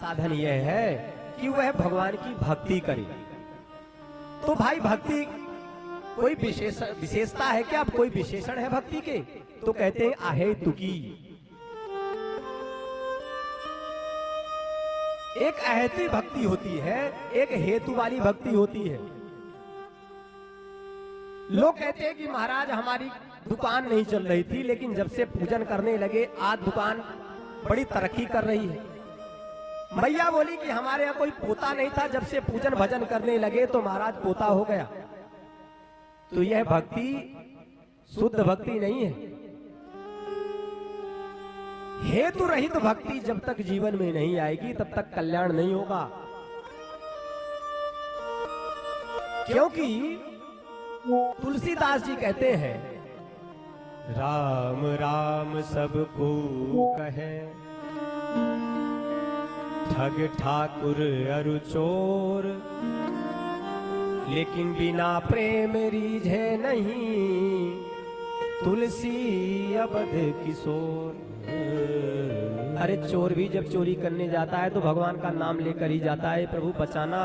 साधन यह है कि वह भगवान की भक्ति करे। तो भाई भक्ति कोई विशेषता है क्या? अब कोई विशेषण है भक्ति के? तो कहते हैं अहेतुकी। एक अहेतु भक्ति होती है, एक हेतु वाली भक्ति होती है। लोग कहते हैं कि महाराज हमारी दुकान नहीं चल रही थी, लेकिन जब से पूजन करने लगे आज दुकान बड़ी तरक्की कर रही है। मैया बोली कि हमारे यहाँ कोई पोता नहीं था, जब से पूजन भजन करने लगे तो महाराज पोता हो गया। तो यह भक्ति शुद्ध भक्ति नहीं है। हेतु रहित भक्ति जब तक जीवन में नहीं आएगी तब तक कल्याण नहीं होगा। क्योंकि तुलसीदास जी कहते हैं, राम राम सबको कहे, ठग ठाकुर अरु चोर, लेकिन बिना प्रेम रीझे नहीं, तुलसी अबध किशोर। अरे चोर भी जब चोरी करने जाता है तो भगवान का नाम लेकर ही जाता है, प्रभु बचाना।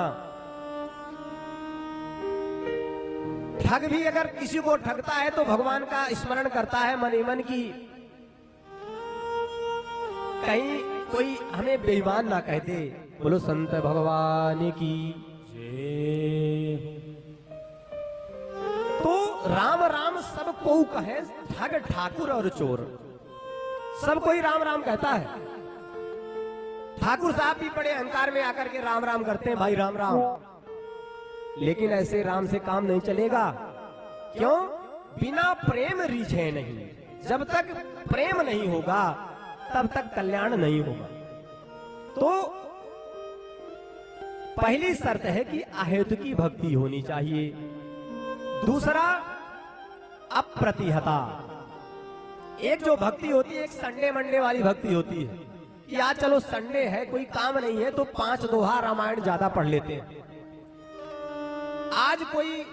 ठग भी अगर किसी को ठगता है तो भगवान का स्मरण करता है मन ही मन की। कहीं कोई हमें बेईमान ना कह दे। बोलो संत भगवान की जय। तो राम राम सब को कहे, ठग ठाकुर और चोर। सब कोई राम राम कहता है। ठाकुर साहब भी बड़े अहंकार में आकर के राम राम करते हैं, भाई राम राम। लेकिन ऐसे राम से काम नहीं चलेगा। क्यों? बिना प्रेम रीझे नहीं। जब तक प्रेम नहीं होगा तब तक कल्याण नहीं होगा। तो पहली शर्त है कि अहेतुकी भक्ति होनी चाहिए। दूसरा अप्रतिहता। एक जो भक्ति होती है, एक संडे मंडे वाली भक्ति होती है कि आज चलो संडे है, कोई काम नहीं है तो 5 दोहा रामायण ज्यादा पढ़ लेते हैं। आज कोई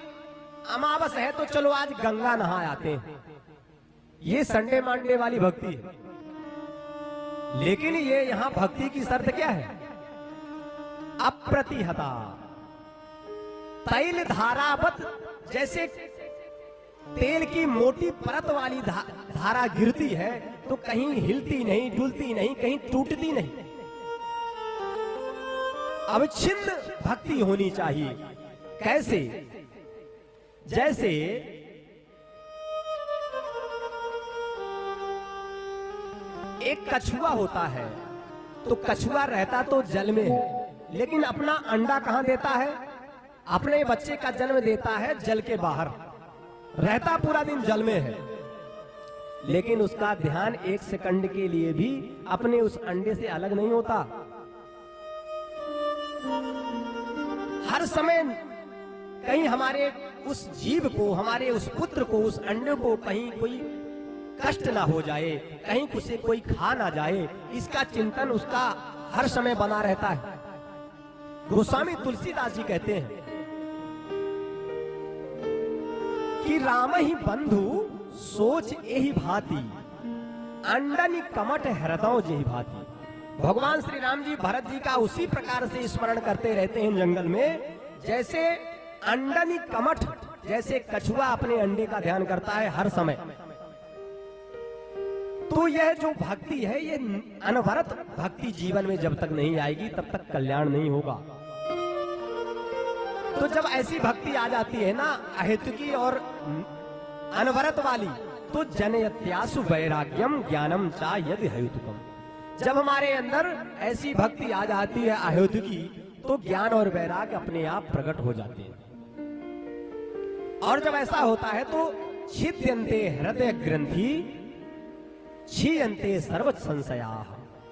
अमावस है तो चलो आज गंगा नहा आते हैं। ये संडे मंडे वाली भक्ति है। लेकिन ये यहां भक्ति की शर्त क्या है? अप्रतिहता। तैल धारावत, जैसे तेल की मोटी परत वाली धारा गिरती है तो कहीं हिलती नहीं, डुलती नहीं, कहीं टूटती नहीं। अविच्छिन्न भक्ति होनी चाहिए। कैसे? जैसे एक कछुआ होता है, तो कछुआ रहता तो जल में है, लेकिन अपना अंडा कहां देता है? अपने बच्चे का जन्म देता है जल के बाहर। रहता पूरा दिन जल में है, लेकिन उसका ध्यान 1 सेकंड के लिए भी अपने उस अंडे से अलग नहीं होता। हर समय कहीं हमारे उस जीव को, हमारे उस पुत्र को, उस अंडे को कहीं कोई कष्ट ना हो जाए, कहीं उसे कोई खा ना जाए, इसका चिंतन उसका हर समय बना रहता है। गोस्वामी तुलसीदास जी कहते हैं कि राम ही बंधु सोच यही भांति, अंडनी कमट हृदय जेहि भांति। भगवान श्री राम जी भरत जी का उसी प्रकार से स्मरण करते रहते हैं जंगल में, जैसे अंडनी कमठ, जैसे कछुआ अपने अंडे का ध्यान करता है हर समय। तो यह जो भक्ति है, ये अनवरत भक्ति जीवन में जब तक नहीं आएगी तब तक कल्याण नहीं होगा। तो जब ऐसी भक्ति आ जाती है ना, अहेतुकी और अनवरत वाली, तो जनयत्यासु वैराग्यम ज्ञानम चा यदि हेतुकम। जब हमारे अंदर ऐसी भक्ति आ जाती है अहेतुकी, तो ज्ञान और वैराग्य अपने आप प्रकट हो जाते हैं। और जब ऐसा होता है तो छिद्यन्ते हृदय ग्रंथि क्षीयन्ते सर्व संशया।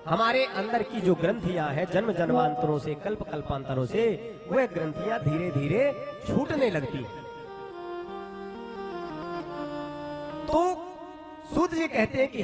हमारे अंदर की जो ग्रंथियां हैं जन्म जन्मांतरों से, कल्प कल्पांतरों से, वह ग्रंथियां धीरे धीरे छूटने लगती हैं। तो सूत जी कहते हैं कि